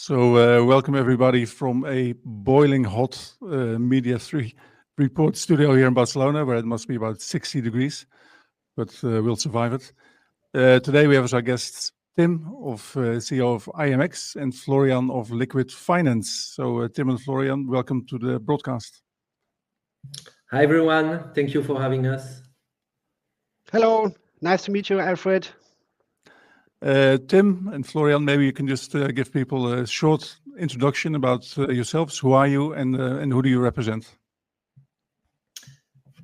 Welcome everybody from a boiling hot Media 3 report studio here in Barcelona, where it must be about 60 degrees, but we'll survive it. Today we have as our guests Tim, CEO of IAMX, and Florian of Liqwid Finance. So Tim and Florian, welcome to the broadcast. Hi everyone, thank you for having us. Hello, nice to meet you, Alfred. Tim and Florian, maybe you can just give people a short introduction about yourselves. Who are you and who do you represent?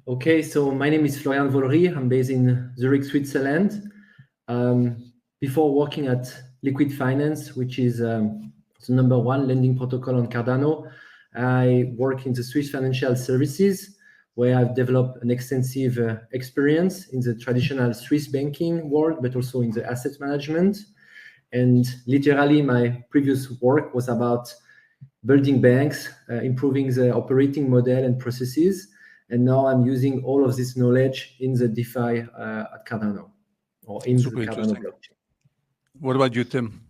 Okay, so my name is Florian Vollery. I'm based in Zurich, Switzerland. Before working at Liqwid Finance, which is the #1 lending protocol on Cardano, I work in the Swiss financial services, where I've developed an extensive experience in the traditional Swiss banking world, but also in the asset management. And literally, my previous work was about building banks, improving the operating model and processes. And now I'm using all of this knowledge in the DeFi at Cardano, or in the Cardano blockchain. What about you, Tim?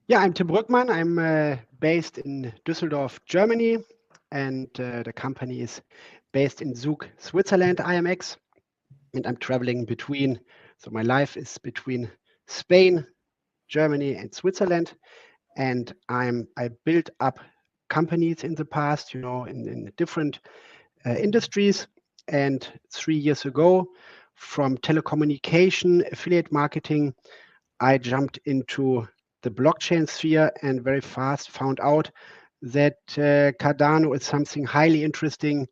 Yeah, I'm Tim Brückmann. I'm based in Düsseldorf, Germany, and the company is based in Zug, Switzerland, IAMX, and I'm traveling between, so my life is between Spain, Germany, and Switzerland, and I built up companies in the past, in different industries, and 3 years ago, from telecommunication, affiliate marketing, I jumped into the blockchain sphere and very fast found out that Cardano is something highly interesting.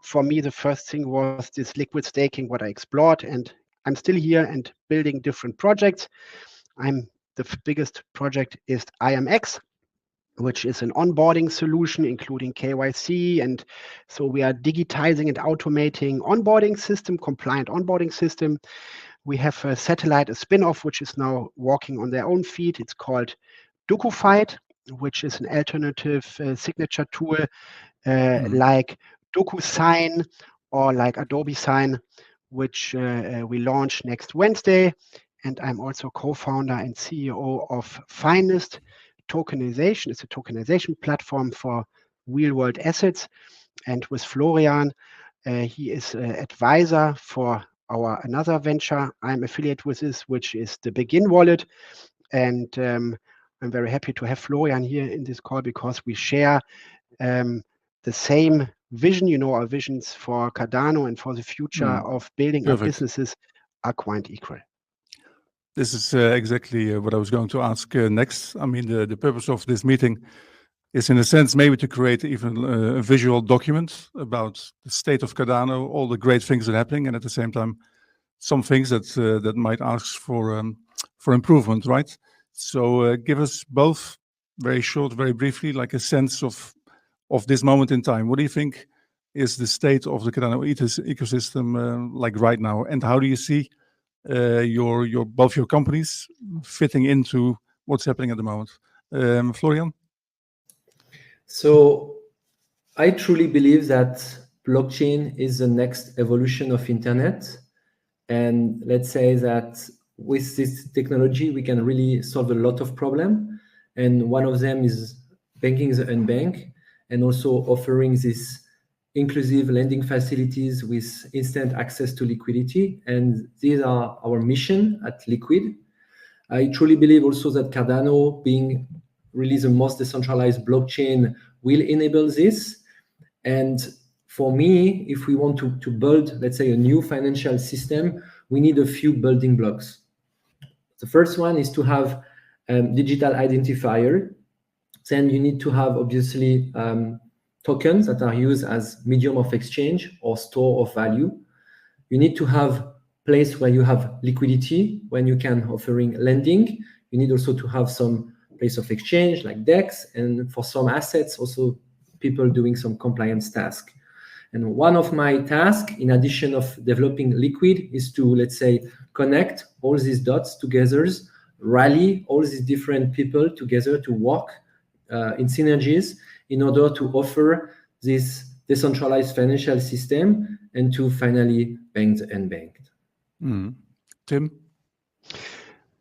For me, the first thing was this liquid staking, what I explored, and I'm still here and building different projects. The biggest project is IAMX, which is an onboarding solution, including KYC. And so we are digitizing and automating onboarding system, compliant onboarding system. We have a satellite, a spin-off, which is now walking on their own feet. It's called DocuFight, which is an alternative signature tool like DocuSign or like Adobe Sign, which we launch next Wednesday. And I'm also co-founder and CEO of Finest Tokenization. It's a tokenization platform for real-world assets. And with Florian, he is an advisor for our another venture I'm affiliated with this, which is the Begin wallet. And I'm very happy to have Florian here in this call because we share the same vision. Our visions for Cardano and for the future of building up businesses are quite equal. This is exactly what I was going to ask next. I mean, the purpose of this meeting is, in a sense, maybe to create even a visual document about the state of Cardano, all the great things that are happening, and at the same time, some things that might ask for improvement, right? So give us both, very short, very briefly, like a sense of this moment in time. What do you think is the state of the Cardano ecosystem like right now, and how do you see both your companies fitting into what's happening at the moment? Florian? So I truly believe that blockchain is the next evolution of internet. And let's say that with this technology, we can really solve a lot of problems. And one of them is banking the unbanked, and also offering this inclusive lending facilities with instant access to liquidity. And these are our mission at Liqwid. I truly believe also that Cardano, being really the most decentralized blockchain, will enable this. And for me, if we want to build, let's say, a new financial system, we need a few building blocks. The first one is to have digital identifier. Then you need to have, obviously, tokens that are used as medium of exchange or store of value. You need to have place where you have liquidity when you can offering lending. You need also to have some place of exchange like DEX, and for some assets, also people doing some compliance task. And one of my tasks, in addition of developing Liqwid, is to, let's say, connect all these dots together, rally all these different people together to work in synergies in order to offer this decentralized financial system and to finally bank the unbanked. Tim?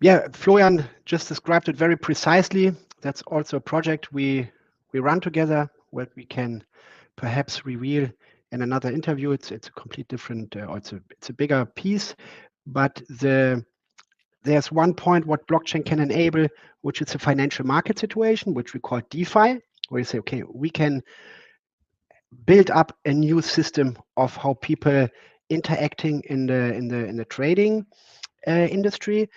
Yeah, Florian just described it very precisely. That's also a project we run together, what we can perhaps reveal in another interview. It's a complete different, it's a bigger piece, but there's one point what blockchain can enable, which is a financial market situation, which we call DeFi, where you say, okay, we can build up a new system of how people interacting in the trading industry.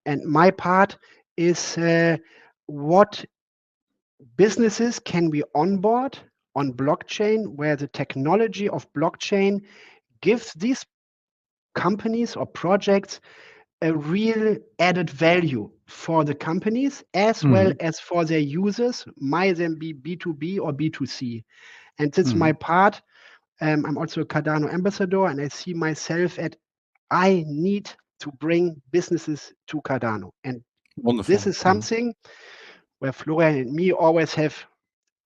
And my part is what businesses can we onboard on blockchain, where the technology of blockchain gives these companies or projects a real added value for the companies as well as for their users, might them be B2B or B2C. And that's my part. I'm also a Cardano ambassador, and I see myself at I need to bring businesses to Cardano. And Wonderful. this is something where Florian and me always have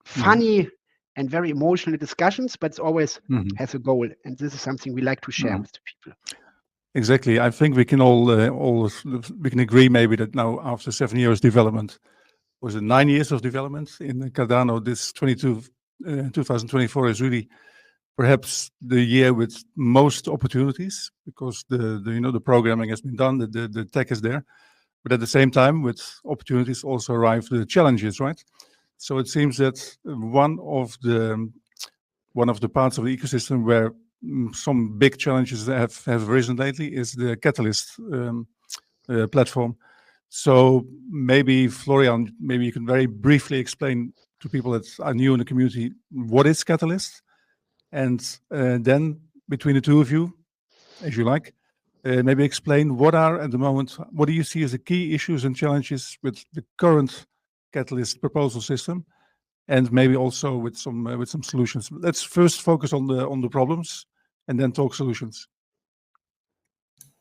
funny and very emotional discussions, but it always has a goal. And this is something we like to share with the people. Exactly. I think we can all we can agree maybe that now after 7 years development, was it 9 years of development in Cardano, this 2024 is really perhaps the year with most opportunities, because the programming has been done, the tech is there, but at the same time with opportunities also arrive the challenges, right? So it seems that one of the parts of the ecosystem where some big challenges have risen lately is the Catalyst platform. So maybe Florian, maybe you can very briefly explain to people that are new in the community what is Catalyst, and then between the two of you, as you like, maybe explain what are at the moment, what do you see as the key issues and challenges with the current Catalyst proposal system, and maybe also with some solutions. Let's first focus on the problems and then talk solutions.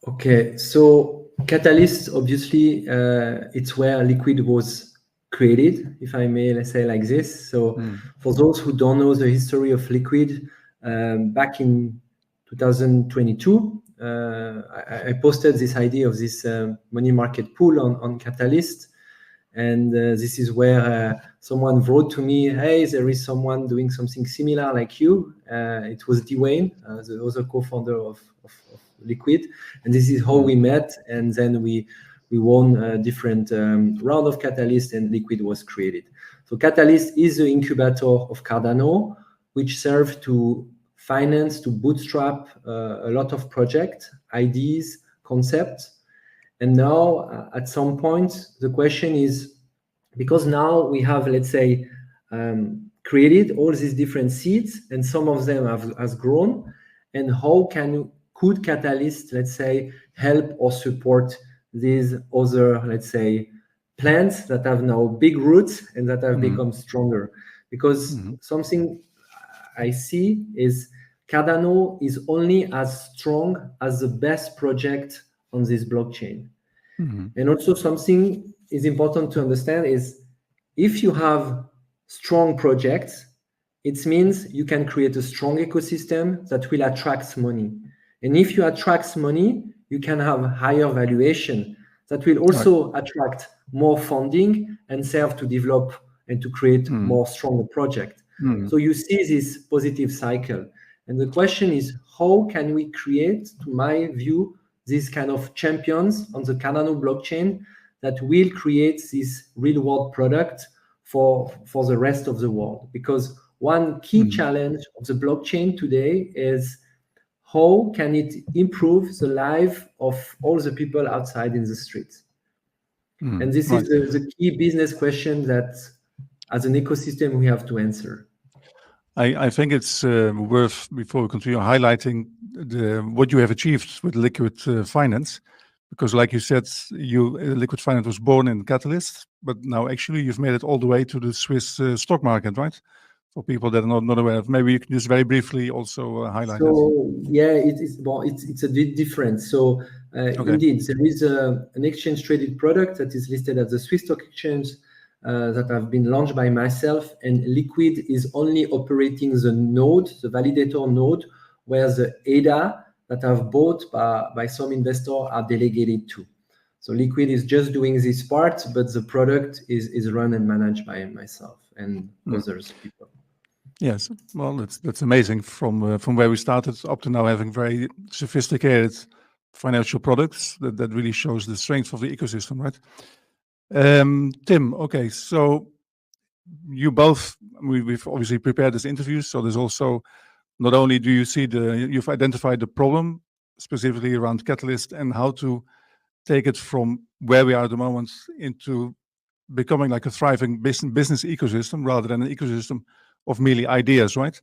Okay, so Catalyst, obviously, it's where Liqwid was created, if I may say like this. So for those who don't know the history of Liqwid, back in 2022, I posted this idea of this money market pool on Catalyst. And this is where someone wrote to me, hey, there is someone doing something similar like you. It was Dwayne, the other co-founder of Liqwid. And this is how we met. And then we won a different round of Catalyst, and Liqwid was created. So Catalyst is the incubator of Cardano, which serves to finance, to bootstrap a lot of projects, ideas, concepts. And now, at some point, the question is, because now we have, let's say, created all these different seeds, and some of them has grown, and how could Catalyst, let's say, help or support these other, let's say, plants that have now big roots and that have become stronger? Because something I see is Cardano is only as strong as the best project on this blockchain. And also something is important to understand is if you have strong projects, it means you can create a strong ecosystem that will attract money. And if you attract money, you can have higher valuation that will also attract more funding and serve to develop and to create more stronger projects. So you see this positive cycle. And the question is, how can we create, to my view, these kind of champions on the Cardano blockchain that will create this real world product for the rest of the world? Because one key challenge of the blockchain today is how can it improve the life of all the people outside in the streets? And this is the key business question that as an ecosystem we have to answer. I think it's worth, before we continue, highlighting what you have achieved with Liqwid Finance, because like you said, Liqwid Finance was born in Catalyst, but now actually you've made it all the way to the Swiss stock market, right? For people that are not aware of, maybe you can just very briefly also highlight that. So yeah, it's a bit different. So indeed, there is an exchange traded product that is listed at the Swiss stock exchange that have been launched by myself, and Liqwid is only operating the node, the validator node, where the ADA that have bought by some investor are delegated to. So Liqwid is just doing this part, but the product is run and managed by myself and others people. Yes, well, that's amazing from where we started up to now having very sophisticated financial products. That really shows the strength of the ecosystem, right? Tim, okay, so you both, we've obviously prepared this interview, so there's also, not only do you see you've identified the problem specifically around Catalyst and how to take it from where we are at the moment into becoming like a thriving business ecosystem rather than an ecosystem of merely ideas, right?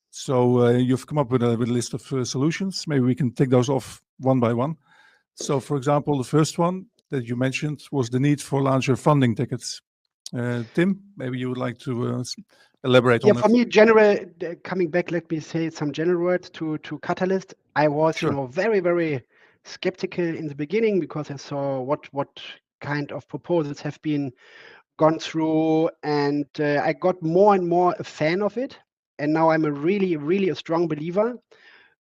So you've come up with a list of solutions. Maybe we can take those off one by one. So, for example, the first one that you mentioned was the need for larger funding tickets. Tim, maybe you would like to elaborate on Yeah, that. for me, general, coming back, let me say some general words to Catalyst. I was, Sure. very, very skeptical in the beginning because I saw what kind of proposals have been gone through, and I got more and more a fan of it. And now I'm a really, really a strong believer.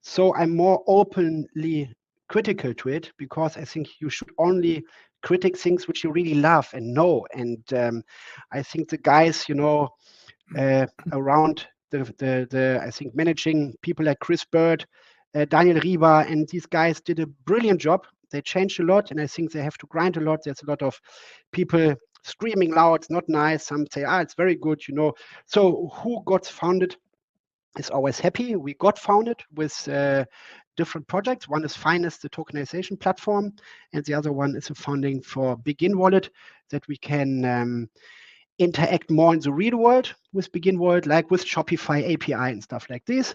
So I'm more openly critical to it because I think you should only critique things which you really love and know. And I think the guys, around the I think managing people like Chris Bird, Daniel Riva, and these guys did a brilliant job. They changed a lot, and I think they have to grind a lot. There's a lot of people screaming loud. It's not nice. Some say, it's very good, So who got founded is always happy. We got founded with different projects. One is Finance, the tokenization platform, and the other one is a funding for Begin Wallet that we can interact more in the real world with Begin Wallet, like with Shopify API and stuff like this.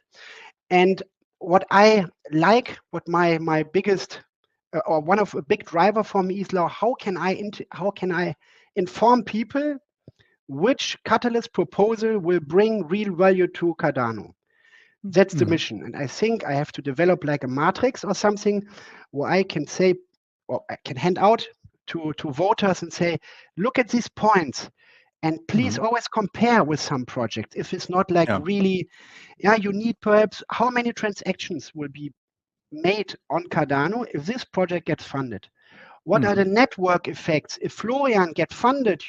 And what I like, what my biggest or one of a big driver for me is now how can I inform people which Catalyst proposal will bring real value to Cardano. That's the mission. And I think I have to develop like a matrix or something where I can say, or I can hand out to voters and say, look at these points. And please always compare with some project. If it's not like really, you need perhaps how many transactions will be made on Cardano if this project gets funded. What are the network effects? If Florian get funded,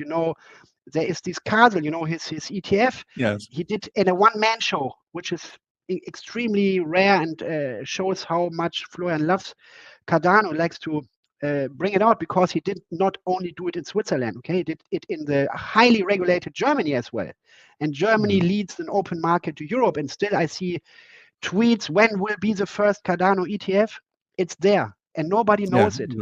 there is this Castle, his ETF. Yes. He did in a one-man show, which is extremely rare and shows how much Florian loves Cardano, likes to bring it out because he did not only do it in Switzerland, okay? He did it in the highly regulated Germany as well. And Germany leads an open market to Europe. And still I see tweets, when will be the first Cardano ETF? It's there and nobody knows it.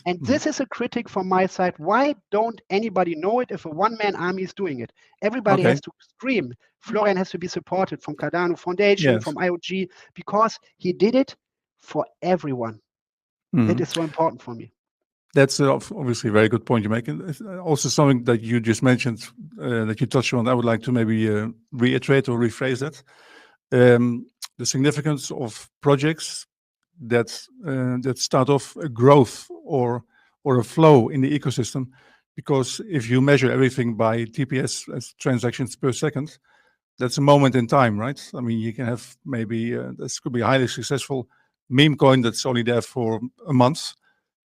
And this is a critic from my side. Why don't anybody know it if a one-man army is doing it? Everybody has to scream. Florian has to be supported from Cardano Foundation, from IOG, because he did it for everyone. That is so important for me. That's obviously a very good point you're making. Also something that you just mentioned, that you touched on, I would like to maybe reiterate or rephrase that. The significance of projects that start off a growth or a flow in the ecosystem, because if you measure everything by TPS as transactions per second, that's a moment in time, right? I mean, you can have maybe this could be a highly successful meme coin that's only there for a month,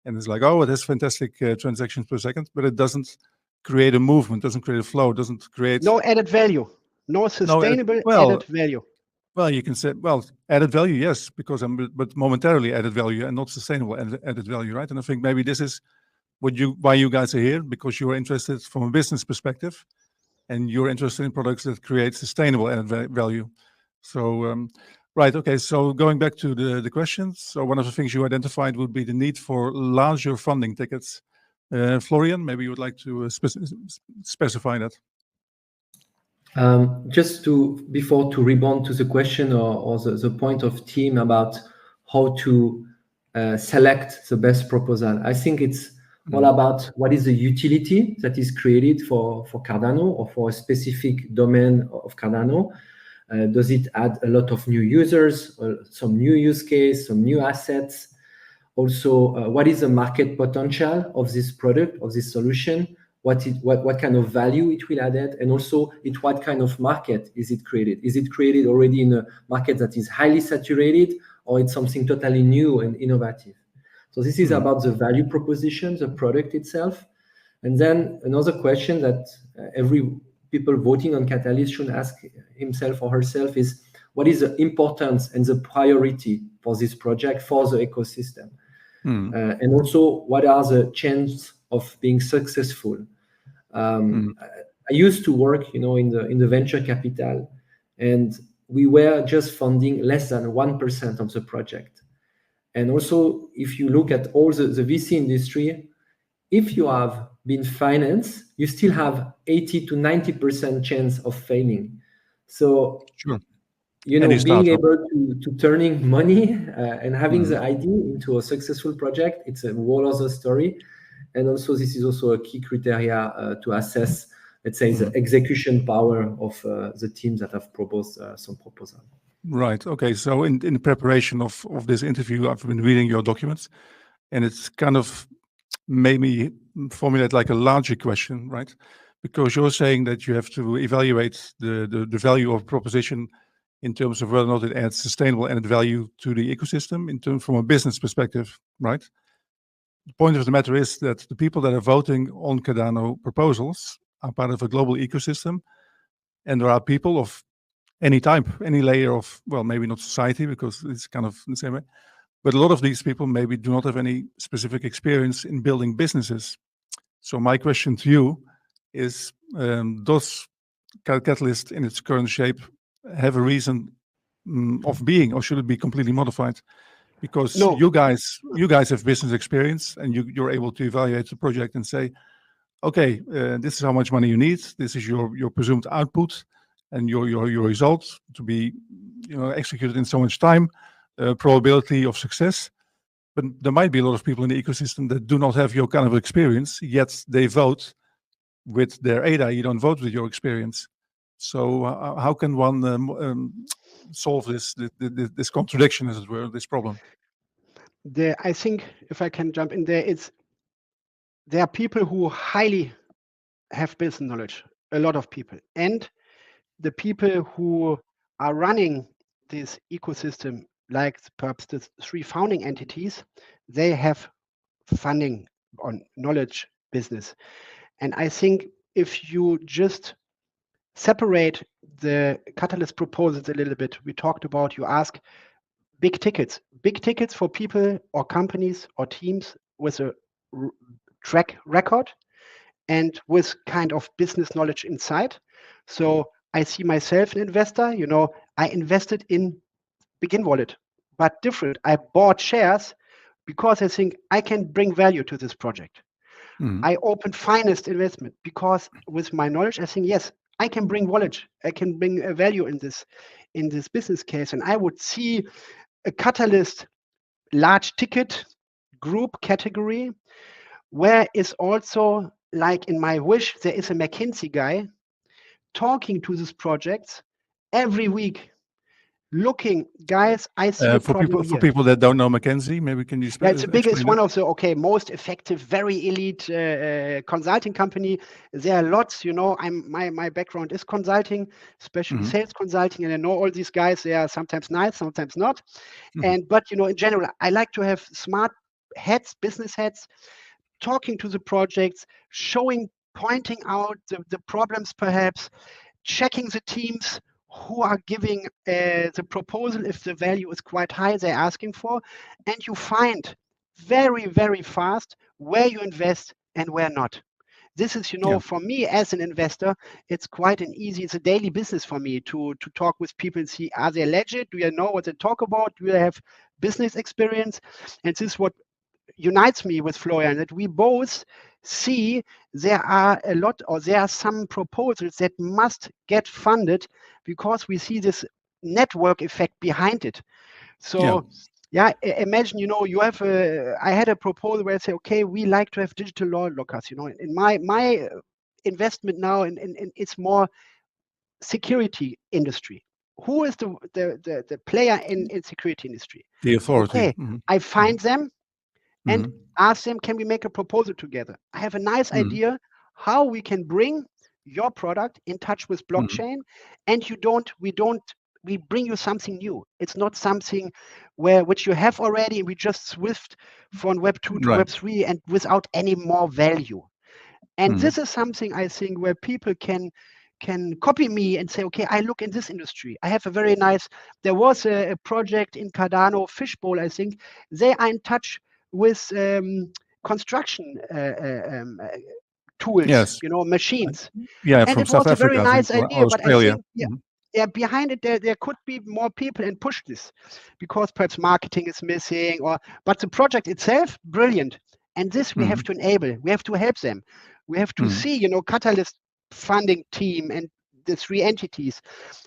and it's like, oh, it has fantastic transactions per second, but it doesn't create a movement, doesn't create a flow, doesn't create no added value, no sustainable added value. Well, you can say, added value, yes, because but momentarily added value and not sustainable added value, right? And I think maybe this is why you guys are here, because you are interested from a business perspective, and you're interested in products that create sustainable added value. So, right, okay. So going back to the questions, so one of the things you identified would be the need for larger funding tickets. Florian, maybe you would like to specify that. Just before to rebound to the question or the point of Tim about how to select the best proposal, I think it's all about what is the utility that is created for Cardano or for a specific domain of Cardano. Does it add a lot of new users, some new use case, some new assets? Also, what is the market potential of this product, of this solution? What kind of value it will add, and also what kind of market is it created? Is it created already in a market that is highly saturated, or it's something totally new and innovative? So this is about the value proposition, the product itself. And then another question that every people voting on Catalyst should ask himself or herself is, what is the importance and the priority for this project, for the ecosystem? And also, what are the chances of being successful? I used to work, in the venture capital, and we were just funding less than 1% of the project. And also, if you look at all the VC industry, if you have been financed, you still have 80 to 90% chance of failing. So, Sure. being able to turning money and having the idea into a successful project, it's a whole other story. And also, this is also a key criteria to assess, let's say, the execution power of the teams that have proposed some proposal. Right. Okay. So in the preparation of this interview, I've been reading your documents, and it's kind of made me formulate like a larger question, right? Because you're saying that you have to evaluate the value of a proposition in terms of whether or not it adds sustainable added value to the ecosystem in terms from a business perspective, right? The point of the matter is that the people that are voting on Cardano proposals are part of a global ecosystem, and there are people of any type, any layer of, well, maybe not society because it's kind of the same way, but a lot of these people maybe do not have any specific experience in building businesses. So my question to you is, does Catalyst in its current shape have a reason of being, or should it be completely modified? Because you guys have business experience, and you're able to evaluate the project and say, okay, this is how much money you need. This is your presumed output and your results to be executed in so much time, probability of success. But there might be a lot of people in the ecosystem that do not have your kind of experience, yet they vote with their ADA. You don't vote with your experience. So how can one solve this contradiction, as it were, this problem? I think if I can jump in there, there are people who highly have business knowledge, a lot of people. And the people who are running this ecosystem, like perhaps the 3 founding entities, they have funding on knowledge business. And I think if you just separate the Catalyst proposals a little bit, we talked about, you ask big tickets for people or companies or teams with a track record and with kind of business knowledge inside. So I see myself an investor, I invested in Begin Wallet, but different. I bought shares because I think I can bring value to this project. I opened Finest investment because with my knowledge, I think, yes, I can bring knowledge. I can bring a value in this business case. And I would see a Catalyst large ticket group category where is also, like in my wish, there is a McKinsey guy talking to these projects every week. Looking, guys, I see a problem for people that don't know McKinsey, maybe can you explain? It's the biggest one of the most effective, very elite consulting company. There are lots, my background is consulting, especially sales consulting, and I know all these guys. They are sometimes nice, sometimes not. But in general, I like to have smart heads, business heads, talking to the projects, pointing out the problems, perhaps checking the teams who are giving the proposal if the value is quite high they're asking for, and you find very, very fast where you invest and where not. This is, for me as an investor, it's quite it's a daily business for me to talk with people and see, are they legit? Do you know what they talk about? Do they have business experience? And this is what unites me with Florian, that we both see there are some proposals that must get funded because we see this network effect behind it. So imagine, you have I had a proposal where I say, okay, we like to have digital law lockers, in my investment now in it's more security industry. Who is the player in security industry? The authority. Okay, I find them and ask them, can we make a proposal together? I have a nice idea how we can bring your product in touch with blockchain, and we don't we bring you something new. It's not something which you have already. We just swift from Web 2 to Web 3 and without any more value. And this is something I think where people can copy me and say, okay, I look in this industry. I have a very nice, there was a project in Cardano, Fishbowl, I think. They are in touch with construction tools, Yes. machines. Yeah, and from it South was a very Africa, I nice think, or idea, but I Australia. think, yeah, behind it, there could be more people and push this because perhaps marketing is missing, but the project itself, brilliant. And this we have to enable. We have to help them. We have to see, Catalyst funding team and the 3 entities.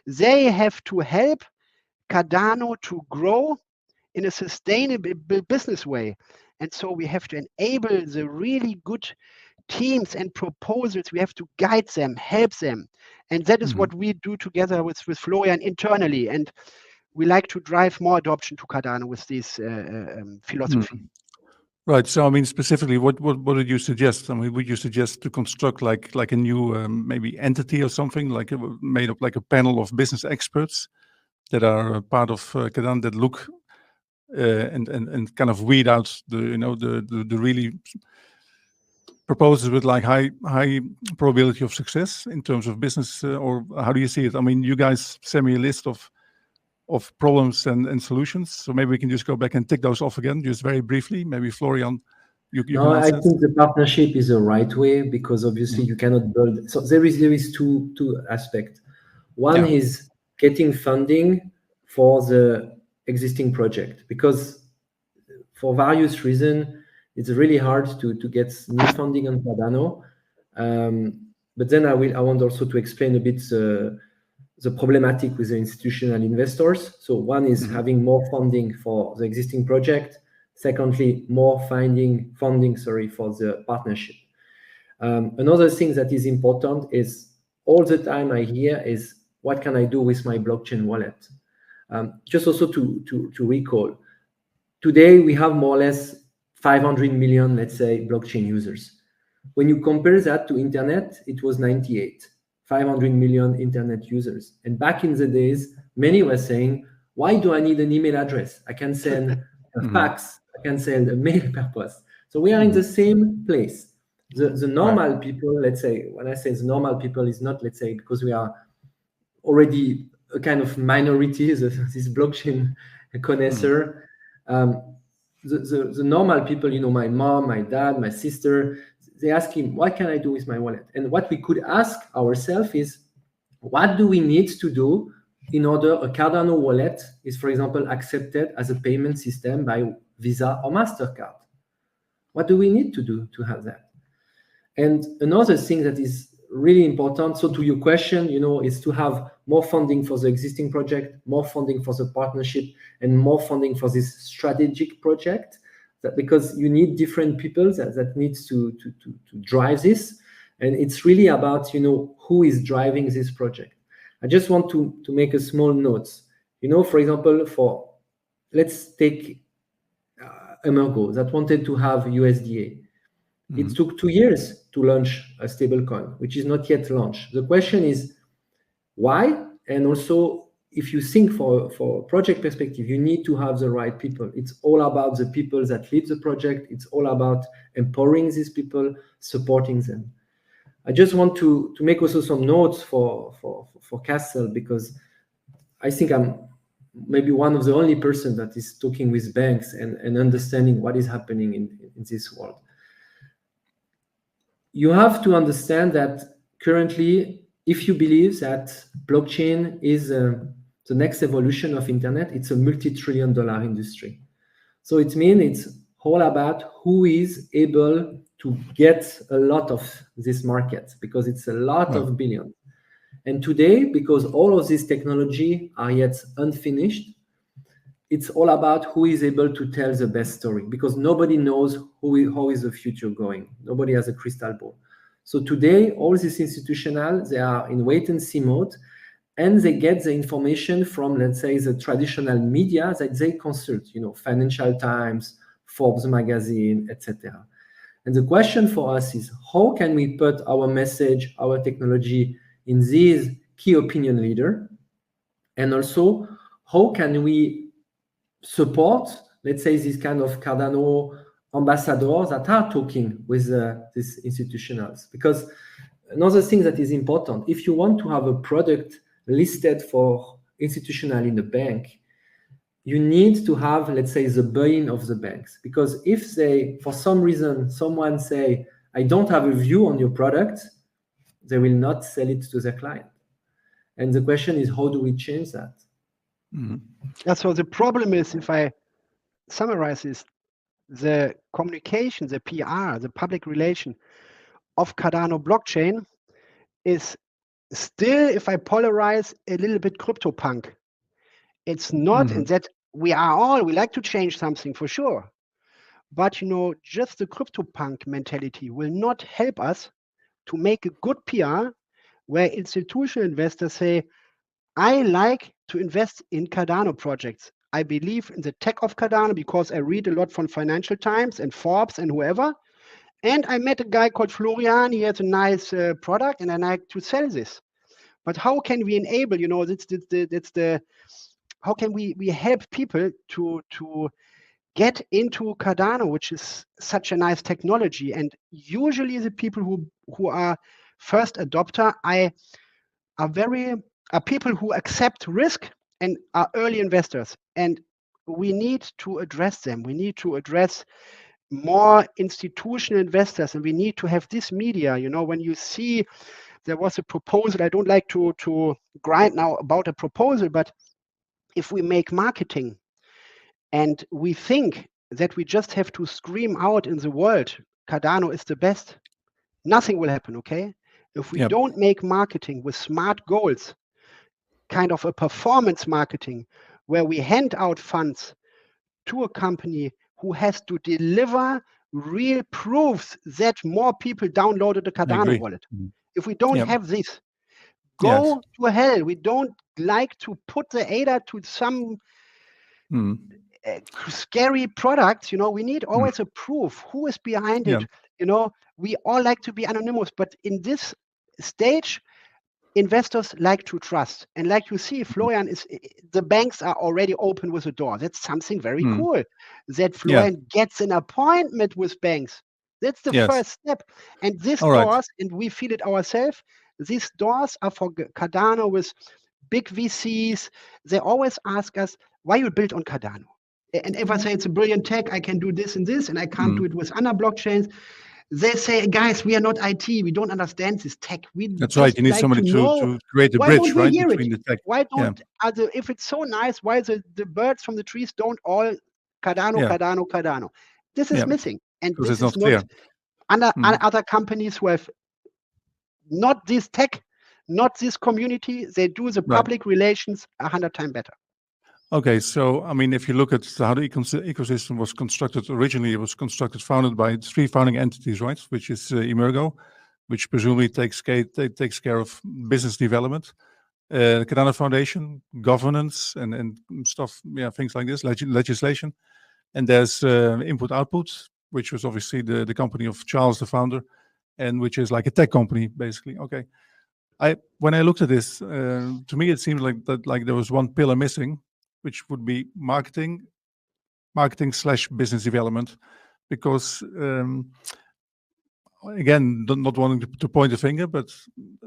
They have to help Cardano to grow in a sustainable business way. And so we have to enable the really good teams and proposals. We have to guide them, help them. And that is what we do together with Florian internally. And we like to drive more adoption to Cardano with this philosophy. Right. So, I mean, specifically, what did you suggest? I mean, would you suggest to construct like a new maybe entity or something, like made up like a panel of business experts that are part of Cardano that look and kind of weed out the really proposals with like high probability of success in terms of business, or how do you see it? I mean, you guys send me a list of problems and solutions, so maybe we can just go back and tick those off again, just very briefly. Maybe Florian, you No, can I answer. think the partnership is the right way, because obviously you cannot build. So there is two aspects. One is getting funding for the existing project, because for various reasons it's really hard to get new funding on Cardano. But then I want also to explain a bit the problematic with the institutional investors. So one is having more funding for the existing project. Secondly, more funding for the partnership. Another thing that is important is all the time I hear is, what can I do with my blockchain wallet? Just also to recall, today we have more or less 500 million, let's say, blockchain users. When you compare that to internet, it was 98. 500 million internet users. And back in the days, many were saying, why do I need an email address? I can send a fax, I can send a mail per post. So we are in the same place. The normal people, let's say, when I say the normal people, is not, let's say, because we are already a kind of minority, this blockchain connoisseur. The normal people, my mom, my dad, my sister, they ask him, what can I do with my wallet? And what we could ask ourselves is, what do we need to do in order a Cardano wallet is, for example, accepted as a payment system by Visa or MasterCard? What do we need to do to have that? And another thing that is really important, so to your question, is to have more funding for the existing project, more funding for the partnership, and more funding for this strategic project, because you need different people that needs to drive this. And it's really about, who is driving this project. I just want to make a small note. For example, let's take Emurgo that wanted to have USDA. It took 2 years to launch a stablecoin, which is not yet launched. The question is why? And also, if you think for project perspective, you need to have the right people. It's all about the people that lead the project. It's all about empowering these people, supporting them. I just want to make also some notes for Castle, because I think I'm maybe one of the only person that is talking with banks and understanding what is happening in this world. You have to understand that currently, if you believe that blockchain is the next evolution of internet, it's a multi-trillion-dollar industry. So it means it's all about who is able to get a lot of this market, because it's a lot of billions. And today, because all of this technology are yet unfinished, it's all about who is able to tell the best story, because nobody knows how is the future going. Nobody has a crystal ball. So today, all these institutional, they are in wait and see mode, and they get the information from, let's say, the traditional media that they consult, Financial Times, Forbes magazine, etc. And the question for us is, how can we put our message, our technology in these key opinion leader, And also, how can we support, let's say, this kind of Cardano ambassadors that are talking with these institutionals? Because another thing that is important, if you want to have a product listed for institutional in a bank, you need to have, let's say, the buy-in of the banks. Because if they, for some reason, someone say, I don't have a view on your product, they will not sell it to their client. And the question is, how do we change that? Mm-hmm. Yeah, so the problem is, if I summarize this, the communication, the PR, the public relation of Cardano blockchain is still, if I polarize, a little bit CryptoPunk. It's not, Mm-hmm. and that we like to change something for sure. But just the CryptoPunk mentality will not help us to make a good PR where institutional investors say, I like to invest in Cardano projects. I believe in the tech of Cardano because I read a lot from Financial Times and Forbes and whoever. And I met a guy called Florian. He has a nice product and I like to sell this. But how can we enable, how can we help people to get into Cardano, which is such a nice technology? And usually the people who are first adopter are people who accept risk and are early investors. And we need to address them. We need to address more institutional investors, and we need to have this media. When you see there was a proposal, I don't like to grind now about a proposal, but if we make marketing and we think that we just have to scream out in the world, Cardano is the best, nothing will happen, okay? If we don't make marketing with smart goals, kind of a performance marketing, where we hand out funds to a company who has to deliver real proofs that more people downloaded the Cardano wallet. Mm-hmm. If we don't have this, go to hell. We don't like to put the ADA to some scary products. We need always a proof. Who is behind it? We all like to be anonymous, but in this stage, investors like to trust. And like you see, Florian, the banks are already open with the door. That's something very cool. That Florian gets an appointment with banks. That's the first step. And these doors, and we feel it ourselves, these doors are for Cardano with big VCs. They always ask us, why you built on Cardano? And if I say it's a brilliant tech, I can do this and this, and I can't do it with other blockchains. They say, guys, we are not IT. We don't understand this tech. That's right. You need somebody to create a bridge, right, between the tech. Why don't, if it's so nice, why the birds from the trees don't all Cardano? This is missing. And this is not clear. Other companies who have not this tech, not this community, they do the public relations 100 times better. Okay, so I mean, if you look at how the ecosystem was constructed originally, it was founded by 3 founding entities, right? Which is Emurgo, which presumably takes care of business development, the Cardano Foundation, governance, and stuff, things like this, legislation, and there's Input Output, which was obviously the company of Charles, the founder, and which is like a tech company, basically. Okay, when I looked at this, to me it seemed like there was one pillar missing, which would be marketing / business development, because again, not wanting to point a finger, but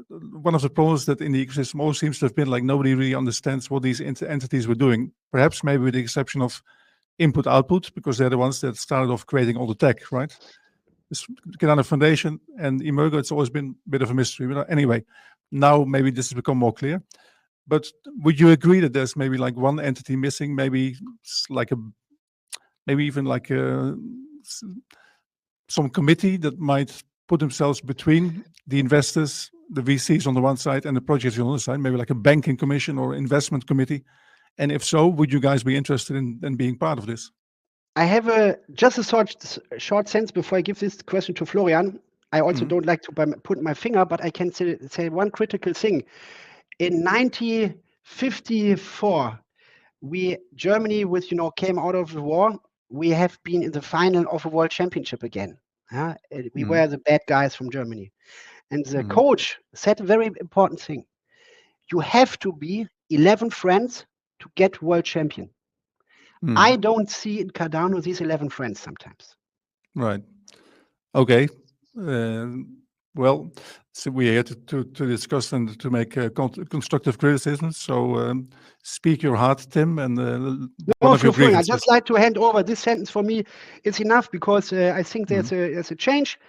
one of the problems that in the ecosystem always seems to have been like nobody really understands what these entities were doing. Perhaps maybe with the exception of Input Output, because they're the ones that started off creating all the tech, right? This Cardano Foundation and Emurgo, it's always been a bit of a mystery. But anyway, now maybe this has become more clear. But would you agree that there's maybe like one entity missing, maybe even like some committee that might put themselves between the investors, the VCs on the one side, and the projects on the other side, maybe like a banking commission or investment committee? And if so, would you guys be interested in being part of this? I have just a short sense before I give this question to Florian. I also don't like to put my finger, but I can say one critical thing. In 1954, Germany came out of the war. We have been in the final of a world championship again. We were the bad guys from Germany. And the coach said a very important thing. You have to be 11 friends to get world champion. I don't see in Cardano these 11 friends sometimes. Right. Okay. Well, so we are here to discuss and to make constructive criticism. So speak your heart, Tim, and one of your Florian, grievances. I'd just like to hand over. This sentence for me is enough, because I think there's a change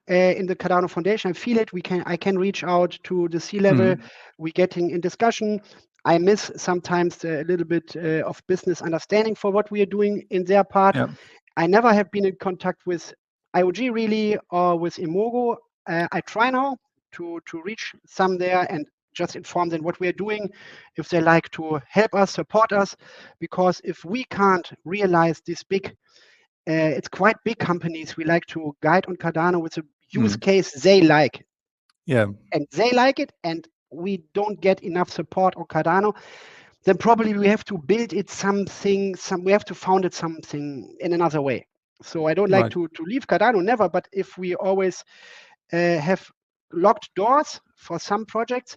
in the Cardano Foundation. I feel it. I can reach out to the C-level. We're getting in discussion. I miss sometimes a little bit of business understanding for what we are doing in their part. Yeah. I never have been in contact with IOG really, or with Emurgo. I try now to reach some there and just inform them what we are doing, if they like to help us, support us, because if we can't realize this big, it's quite big companies we like to guide on Cardano with a use case they like. Yeah. And they like it, and we don't get enough support on Cardano, then probably we have to build it we have to found it something in another way. So I don't like to leave Cardano, never, but if we always have locked doors for some projects,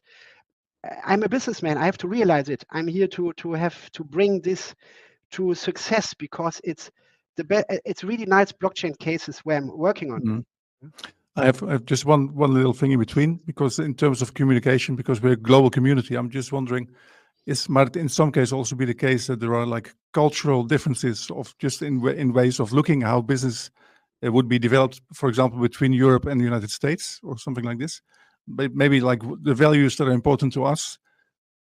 I'm a businessman. I have to realize it. I'm here to have to bring this to success, because it's it's really nice blockchain cases where I'm working on. I have just one little thing in between, because in terms of communication, because we're a global community, I'm just wondering, might in some cases also be the case that there are like cultural differences of just in ways of looking how business would be developed, for example, between Europe and the United States or something like this. But maybe like the values that are important to us,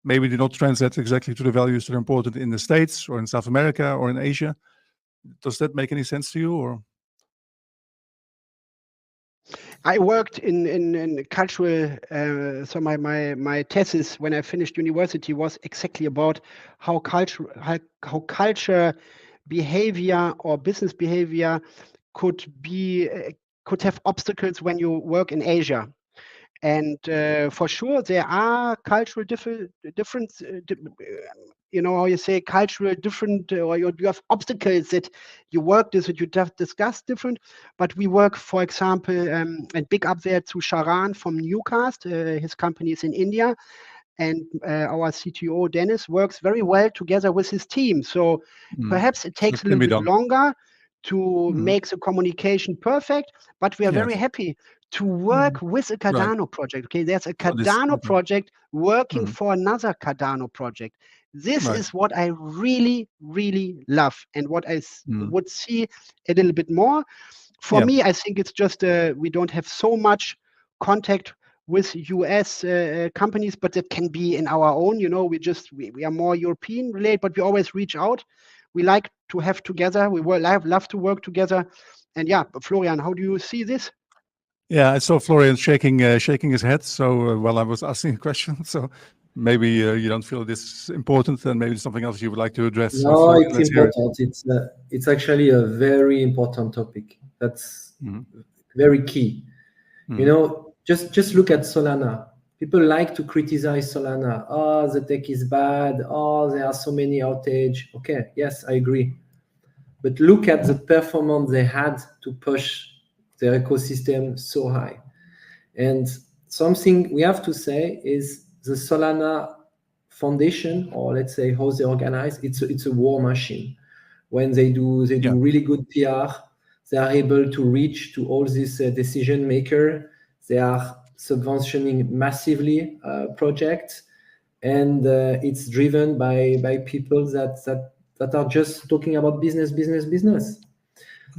maybe do not translate exactly to the values that are important in the States or in South America or in Asia. Does that make any sense to you, or? I worked in cultural, so my thesis when I finished university was exactly about how culture behavior or business behavior could have obstacles when you work in Asia. And for sure, there are cultural difference. You know how you say cultural different, or you have obstacles that you work this, that you discuss different. But we work, for example, and big up there to Sharan from Newcast. His company is in India, and our CTO Dennis works very well together with his team. So perhaps it takes a little bit longer to make the communication perfect, but we are very happy to work with a Cardano project. Okay, there's a Cardano project working for another Cardano project. This is what I really, really love, and what I would see a little bit more. For me, I think it's just we don't have so much contact with US companies, but that can be in our own. You know, we are more European related, but we always reach out. We like to have together. We love to work together. And yeah, Florian, how do you see this? Yeah, I saw Florian shaking his head. So while I was asking a question, so maybe you don't feel this is important, and maybe something else you would like to address. No, so it's important. It's actually a very important topic. That's very key. You know, just look at Solana. People like to criticize Solana. Oh, the tech is bad. Oh, there are so many outages. Okay, yes, I agree. But look at the performance they had to push their ecosystem so high. And something we have to say is the Solana Foundation, or let's say how they organize, it's a war machine. When they do really good PR, they are able to reach to all these decision makers. They are subventioning massively projects, and it's driven by people that are just talking about business.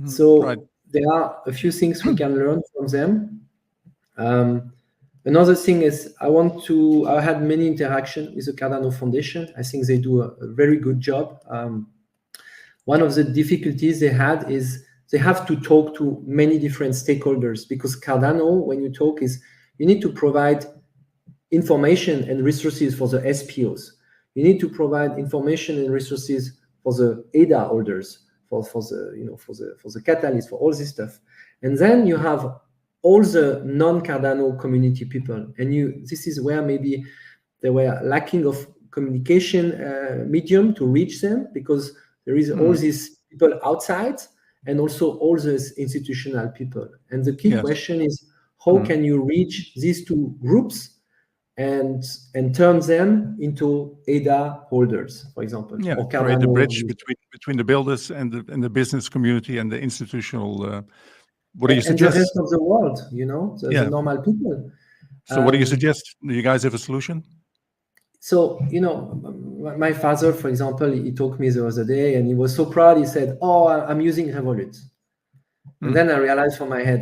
So there are a few things we can learn from them. Another thing is I had many interactions with the Cardano Foundation. I think they do a very good job. One of the difficulties they had is they have to talk to many different stakeholders, because Cardano, when you talk, you need to provide information and resources for the SPOs. You need to provide information and resources for the ADA holders, for the catalyst, for all this stuff. And then you have all the non-Cardano community people. And this is where maybe they were lacking of communication medium to reach them, because there is all these people outside and also all these institutional people. And the key question is, how can you reach these two groups and turn them into ADA holders, for example, Yeah, or create a Cardano bridge users. between the builders and the business community and the institutional. What do you And the suggest? rest of the world, you know, the normal people. So what do you suggest? Do you guys have a solution? So, you know, my father, for example, he talked to me the other day and he was so proud. He said, "Oh, I'm using Revolut." And then I realized from my head,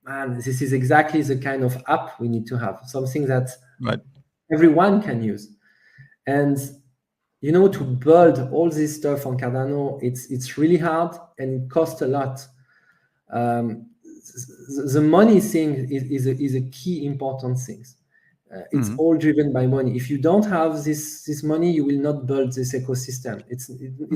man, this is exactly the kind of app we need to have, something that everyone can use. And, you know, to build all this stuff on Cardano, it's really hard and it costs a lot. The money thing is a key important thing. It's all driven by money. If you don't have this money, you will not build this ecosystem. It's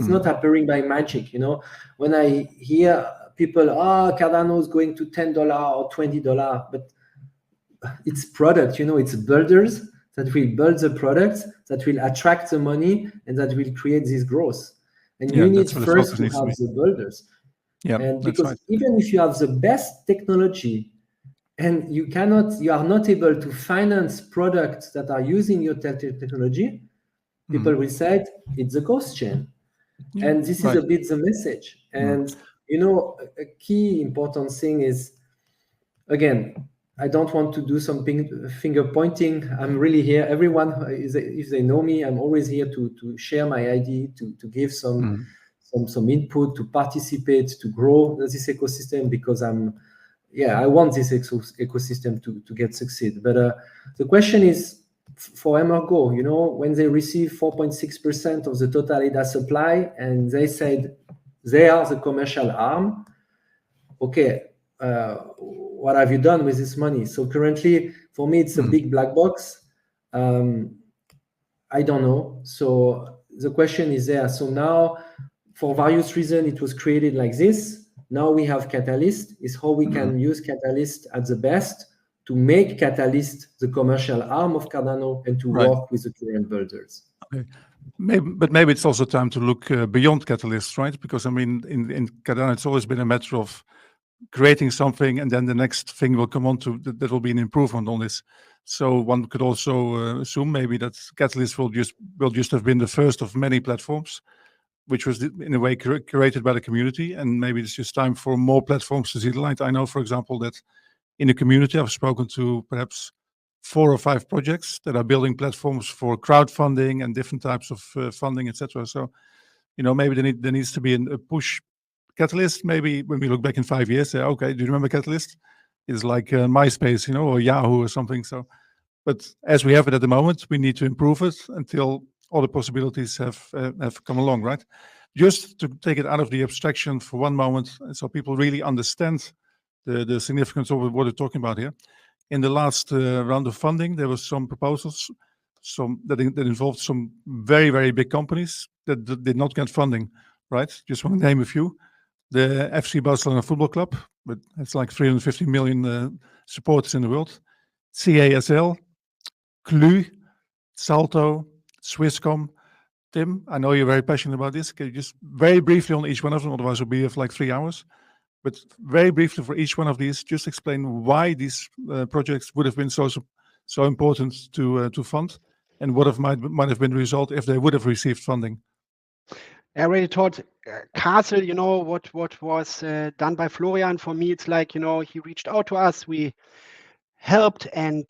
not appearing by magic. You know, when I hear people, Cardano is going to $10 or $20, but it's product. You know, it's builders that will build the products that will attract the money and that will create this growth. And you need first to have the builders. Yeah, and because even if you have the best technology, and you are not able to finance products that are using your technology, people will say it's a ghost chain. And this is a bit the message. And, you know, a key important thing is, again, I don't want to do some finger pointing. I'm really here. Everyone, if they know me, I'm always here to share my idea, to give some input, to participate, to grow this ecosystem, because I want this ecosystem to get succeed. But the question is for Emurgo, you know, when they receive 4.6% of the total ADA supply, and they said they are the commercial arm. Okay, what have you done with this money? So currently, for me, it's a big black box. I don't know. So the question is there. So now, for various reasons, it was created like this. Now we have Catalyst, is how we can use Catalyst at the best to make Catalyst the commercial arm of Cardano and to work with the current builders. Okay. Maybe it's also time to look beyond Catalyst, right? Because I mean, in Cardano, it's always been a matter of creating something and then the next thing will come on to, that will be an improvement on this. So one could also assume maybe that Catalyst will just have been the first of many platforms, which was in a way curated by the community, and maybe it's just time for more platforms to see the light. I know, for example, that in the community, I've spoken to perhaps 4 or 5 projects that are building platforms for crowdfunding and different types of funding, etc. So, you know, maybe there needs to be a push. Catalyst, maybe when we look back in 5 years, say, okay, do you remember Catalyst? It's like MySpace, you know, or Yahoo or something. So, but as we have it at the moment, we need to improve it until all the possibilities have come along, right? Just to take it out of the abstraction for one moment, so people really understand the significance of what we're talking about here. In the last round of funding, there were some proposals, that involved some very, very big companies that did not get funding, right? Just want to name a few. The FC Barcelona Football Club, but it's like 350 million supporters in the world. CASL, Clu, Salto, Swisscom. Tim, I know you're very passionate about this. Can you just very briefly on each one of them, otherwise we'll be here for like 3 hours. But very briefly for each one of these, just explain why these projects would have been so important to fund, and what might have been the result if they would have received funding. I already taught Castle, you know, what was done by Florian. For me, it's like, you know, he reached out to us. We helped and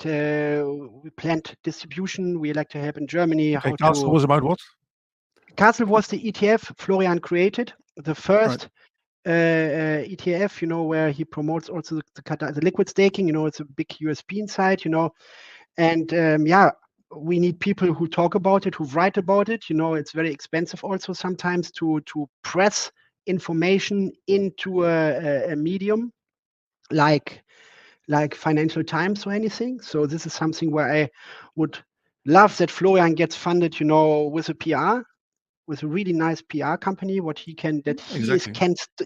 we planned distribution. We like to help in Germany. Okay, Castle was about what? Castle was the ETF Florian created, the first ETF, you know, where he promotes also the liquid staking. You know, it's a big USP inside, you know, and we need people who talk about it, who write about it. You know, it's very expensive also sometimes to press information into a medium like Financial Times or anything. So this is something where I would love that Florian gets funded, you know, with a PR, with a really nice PR company. What he can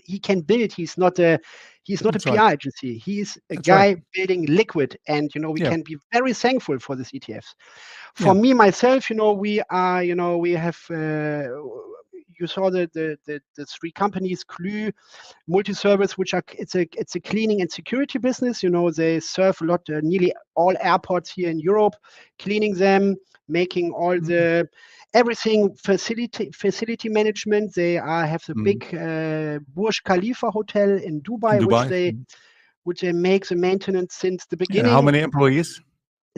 he can build. He's not a PR agency. He's a guy building Liqwid, and you know we can be very thankful for this ETFs. For me myself, you know, we are, you know, we have you saw the three companies, Clu, Multi-Service, which are it's a cleaning and security business. You know, they serve a lot, nearly all airports here in Europe, cleaning them, making all the everything facility management. They have the big Burj Khalifa hotel in Dubai, which they make the maintenance since the beginning. And how many employees?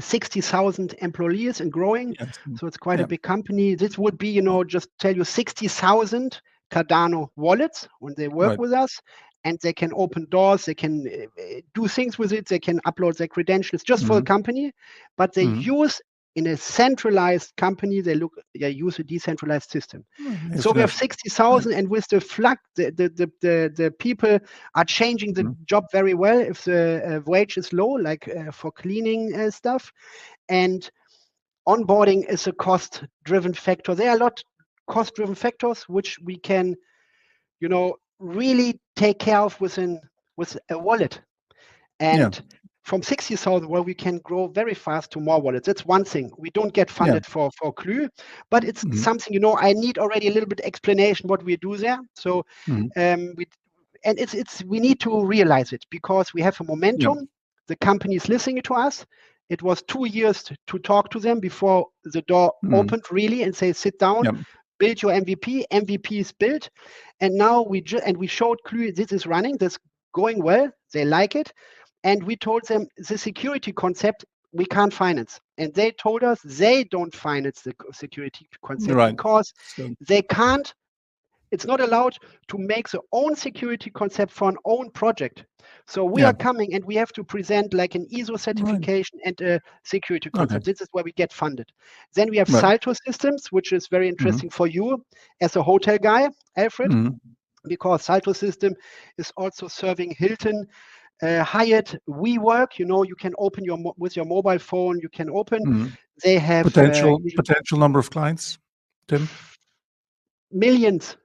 60,000 employees and growing. Yes. So it's quite a big company. This would be, you know, just tell you 60,000 Cardano wallets when they work with us, and they can open doors, they can do things with it, they can upload their credentials just for the company, but they use in a centralized company, they use a decentralized system. So we have 60,000, and with the flux, the people are changing the job very well if the wage is low, like for cleaning stuff. And onboarding is a cost-driven factor. There are a lot cost-driven factors which we can, you know, really take care of with a wallet. And from 60,000, well, we can grow very fast to more wallets. That's one thing. We don't get funded for Clu, but it's something, you know, I need already a little bit explanation what we do there. So we need to realize it because we have a momentum. The company is listening to us. It was 2 years to talk to them before the door opened really and say, sit down, build your MVP. MVP is built. And now we showed Clu, this is running, this going well. They like it. And we told them the security concept we can't finance. And they told us they don't finance the security concept because they can't, it's not allowed to make their own security concept for an own project. So we are coming and we have to present like an ISO certification and a security concept. This is where we get funded. Then we have Salto Systems, which is very interesting for you as a hotel guy, Alfred, because Salto System is also serving Hilton, Hyatt, WeWork. You know, you can open with your mobile phone. You can open. They have potential number of clients, Tim. Millions.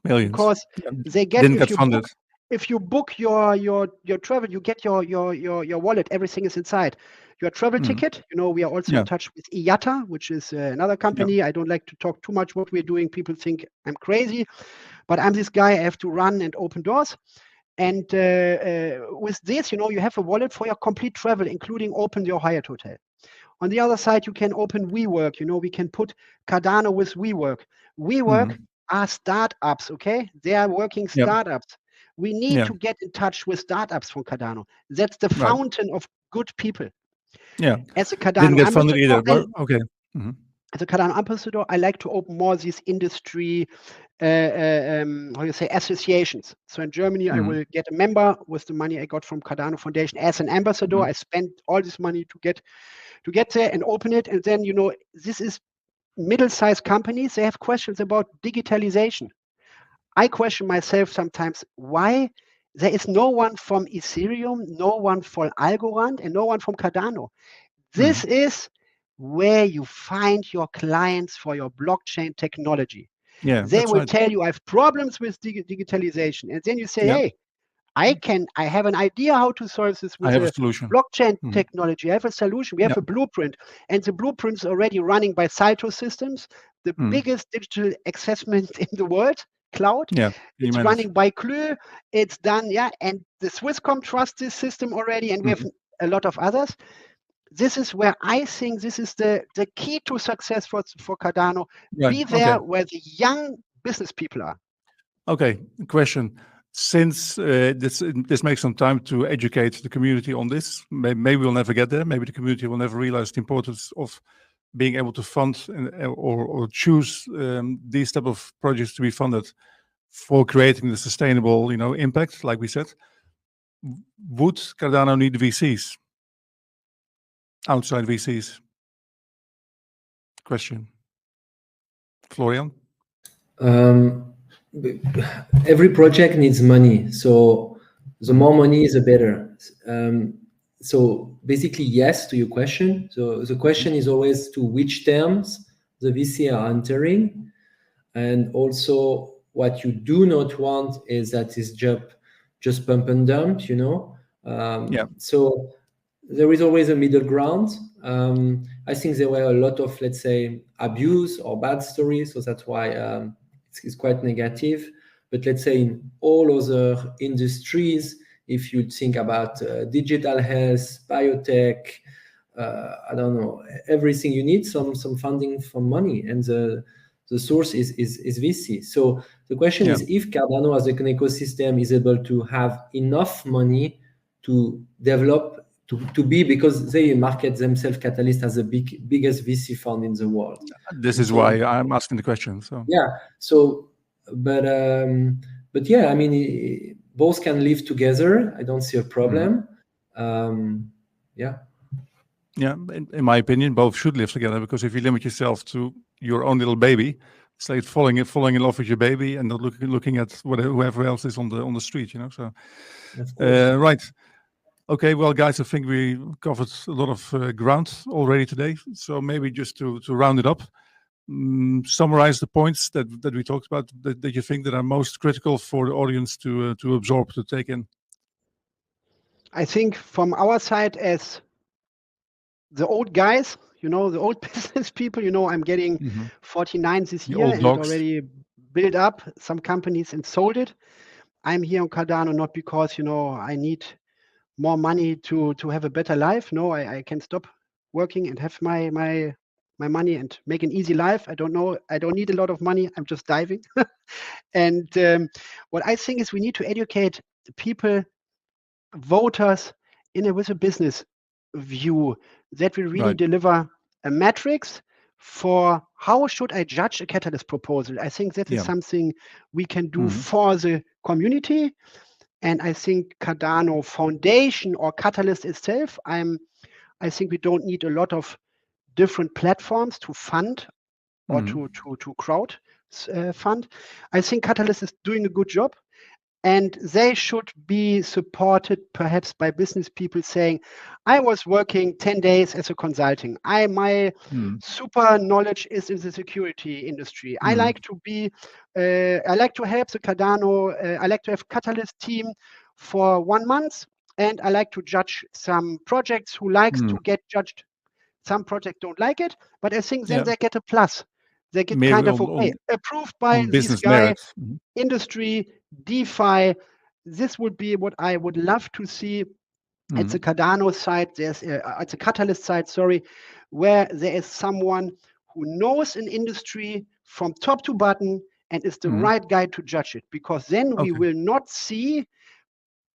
Because they get didn't get funded. If you book your travel, you get your wallet. Everything is inside. Your travel ticket. You know, we are also in touch with IATA, which is another company. I don't like to talk too much what we're doing. People think I'm crazy, but I'm this guy. I have to run and open doors. And with this, you know, you have a wallet for your complete travel, including open your Hyatt hotel. On the other side, you can open WeWork. You know, we can put Cardano with WeWork. WeWork are startups, okay? They are working startups. We need to get in touch with startups from Cardano. That's the fountain of good people. Yeah. As a Cardano didn't get funded either. But, okay. As a Cardano ambassador, I like to open more these industry, how you say, associations. So in Germany, I will get a member with the money I got from Cardano Foundation as an ambassador. I spent all this money to get there and open it. And then, you know, this is middle-sized companies. They have questions about digitalization. I question myself sometimes why there is no one from Ethereum, no one from Algorand, and no one from Cardano. This is where you find your clients for your blockchain technology. They will tell you I have problems with digitalization, and then you say, hey, I have an idea how to solve this with a blockchain technology. I have a solution. We have a blueprint, and the blueprint is already running by Salto Systems, the biggest digital assessment in the world, cloud. It's running by Clu. It's done, and the Swisscom trusts this system already, and we have a lot of others. This is where I think this is the key to success for Cardano. Be there where the young business people are. Okay, question. Since this makes some time to educate the community on this, maybe we'll never get there. Maybe the community will never realize the importance of being able to fund or choose these type of projects to be funded for creating the sustainable, you know, impact, like we said. Would Cardano need VCs? Outside VCs? Question. Florian? Every project needs money, so the more money, the better. So basically, yes to your question. So the question is always to which terms the VC are entering, and also what you do not want is that this job just pump and dump, you know. So there is always a middle ground. I think there were a lot of, let's say, abuse or bad stories, so that's why it's quite negative. But let's say in all other industries, if you think about digital health, biotech, I don't know, everything, you need some funding from money, and the source is VC. So the question is, if Cardano as an ecosystem is able to have enough money to develop, to be, because they market themselves, Catalyst as the biggest VC fund in the world. This is why I'm asking the question. So yeah. So, but yeah, I mean, both can live together. I don't see a problem. Yeah. Yeah, in my opinion, both should live together, because if you limit yourself to your own little baby, it's like falling in love with your baby and not looking at whoever else is on the street, you know. So, right. Okay, well, guys, I think we covered a lot of ground already today. So maybe just to round it up, summarize the points that we talked about that you think that are most critical for the audience to absorb, to take in. I think from our side, as the old guys, you know, the old business people, you know, I'm getting 49 this year and already built up some companies and sold it. I'm here on Cardano not because, you know, I need more money to have a better life. No, I can stop working and have my money and make an easy life. I don't know. I don't need a lot of money. I'm just diving. And what I think is we need to educate the people, voters, with a business view, that we really deliver a matrix for how should I judge a Catalyst proposal. I think that is something we can do for the community. And I think Cardano Foundation or Catalyst itself, I think we don't need a lot of different platforms to fund or to crowd fund. I think Catalyst is doing a good job. And they should be supported perhaps by business people saying, I was working 10 days as a consulting. My super knowledge is in the security industry. I like to help the Cardano, I like to have Catalyst team for 1 month. And I like to judge some projects who likes to get judged. Some projects don't like it, but I think then they get a plus. They get maybe kind of approved by this guy, industry, DeFi. This would be what I would love to see at the Cardano side. There's at the Catalyst side, where there is someone who knows an industry from top to bottom and is the right guy to judge it. Because then we will not see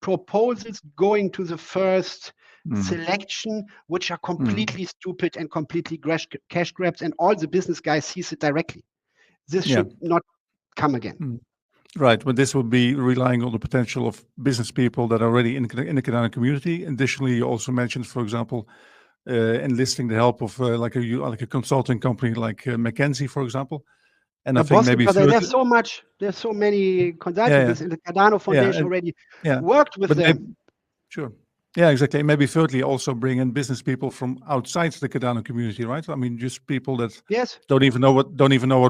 proposals going to the first selection, which are completely stupid and completely cash grabs, and all the business guys sees it directly. This should not come again. Right, but this would be relying on the potential of business people that are already in the Cardano community. Additionally, you also mentioned, for example, enlisting the help of like a consulting company like McKinsey, for example. And I think maybe there's so many consultants in the Cardano Foundation already worked with them. Sure. Yeah, exactly. Maybe thirdly, also bring in business people from outside the Cardano community, right? I mean, just people that don't even know what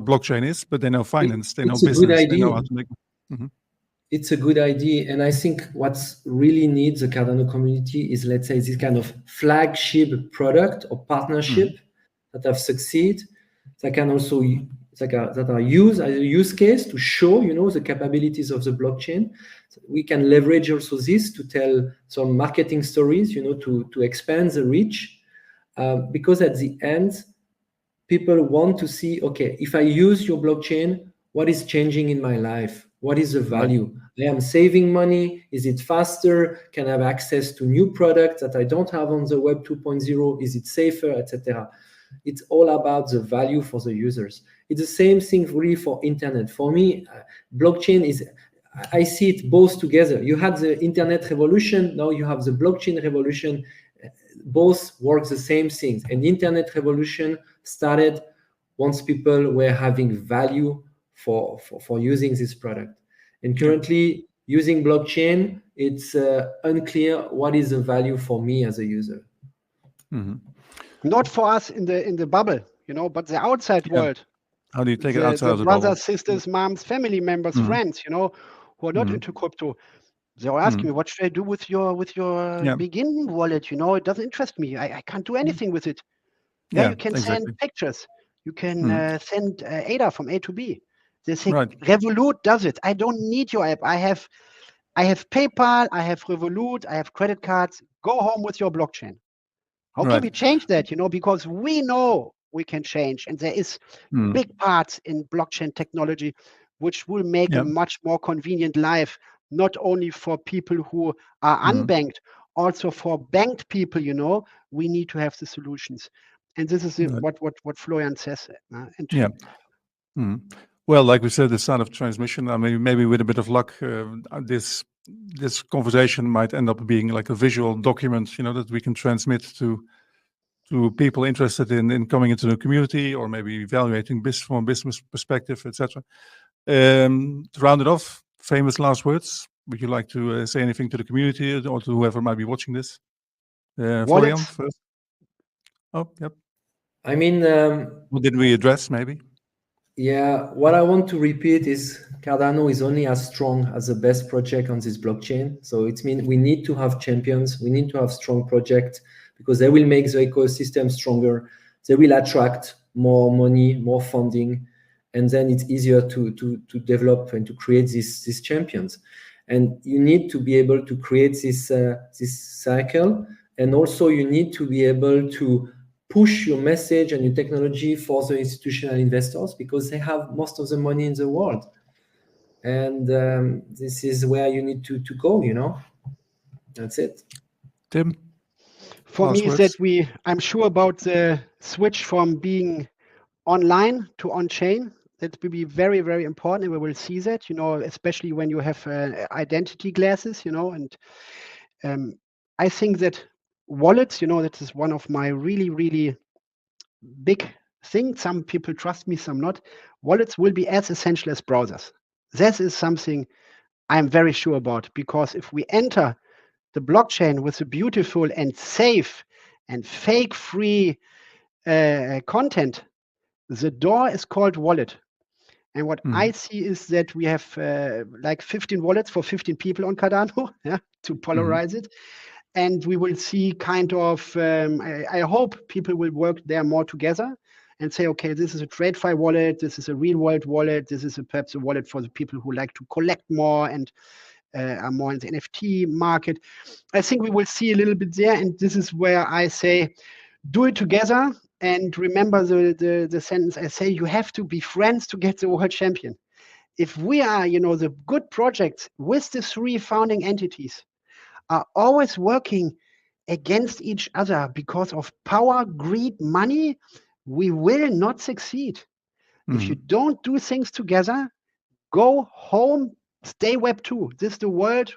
blockchain is, but they know finance, they know business, they know how to make. It's a good idea, and I think what's really needs the Cardano community is, let's say, this kind of flagship product or partnership that have succeeded, that can also that are used as a use case to show, you know, the capabilities of the blockchain. So we can leverage also this to tell some marketing stories, you know, to expand the reach, because at the end, people want to see, okay, if I use your blockchain, what is changing in my life? What is the value? I am saving money. Is it faster? Can I have access to new products that I don't have on the Web 2.0? Is it safer, etc.? It's all about the value for the users. It's the same thing really for internet. For me, blockchain is, I see it both together. You had the internet revolution, now you have the blockchain revolution. Both work the same things. And the internet revolution started once people were having value for using this product. And currently, using blockchain, it's unclear what is the value for me as a user. Not for us in the bubble, you know, but the outside world. How do you take it outside of the brothers, bubble? sisters, moms, family members, friends, you know, who are not into crypto. They were asking me, what should I do with your Begin wallet? You know, it doesn't interest me. I can't do anything with it. You can send pictures. You can send ADA from A to B. They say, Right. Revolut does it. I don't need your app. I have PayPal, I have Revolut, I have credit cards. Go home with your blockchain. How can Right. we change that? Because we know we can change, and there is big parts in blockchain technology which will make a much more convenient life, not only for people who are unbanked, also for banked people. We need to have the solutions, and this is what Florian says. And Yeah. Well, like we said, the start of transmission. I mean, maybe with a bit of luck, this conversation might end up being like a visual document, that we can transmit to people interested in coming into the community, or maybe evaluating from a business perspective, etc. To round it off, famous last words. Would you like to say anything to the community or to whoever might be watching this? Florian first. Oh, yep. I mean, what did we address, maybe? Yeah, what I want to repeat is Cardano is only as strong as the best project on this blockchain. So it means we need to have champions. We need to have strong projects because they will make the ecosystem stronger. They will attract more money, more funding, and then it's easier to develop and to create these champions. And you need to be able to create this cycle, and also you need to be able to push your message and your technology for the institutional investors because they have most of the money in the world. And this is where you need to go, That's it. Tim? For me, is that I'm sure about the switch from being online to on-chain. That will be very, very important, and we will see that, especially when you have identity glasses, and I think that wallets, that is one of my really, really big things. Some people trust me, some not. Wallets will be as essential as browsers. This is something I'm very sure about, because if we enter the blockchain with a beautiful and safe and fake-free content, the door is called wallet. And what I see is that we have like 15 wallets for 15 people on Cardano, to polarize it. And we will see kind of, I hope people will work there more together and say, okay, this is a TradeFi wallet, this is a real world wallet, this is perhaps a wallet for the people who like to collect more and are more in the NFT market. I think we will see a little bit there, and this is where I say, do it together. And remember the sentence I say, you have to be friends to get the world champion. If we are, the good projects with the 3 founding entities are always working against each other because of power, greed, money, we will not succeed. If you don't do things together, go home, stay Web 2. This is the world.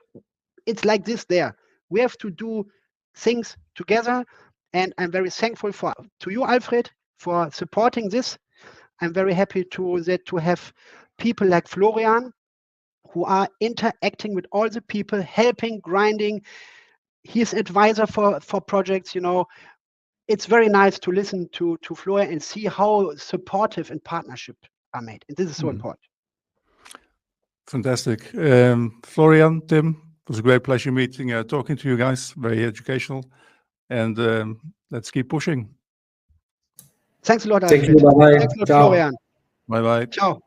It's like this there. We have to do things together. And I'm very thankful to you, Alfred, for supporting this. I'm very happy to have people like Florian who are interacting with all the people, helping, grinding. He's advisor for projects. It's very nice to listen to Florian and see how supportive and partnership are made. And this is so important. Fantastic. Florian, Tim, it was a great pleasure talking to you guys. Very educational. And let's keep pushing. Thanks a lot, Alfred. Thank you. Bye-bye. Thanks a lot, Ciao. Florian. Bye-bye. Ciao.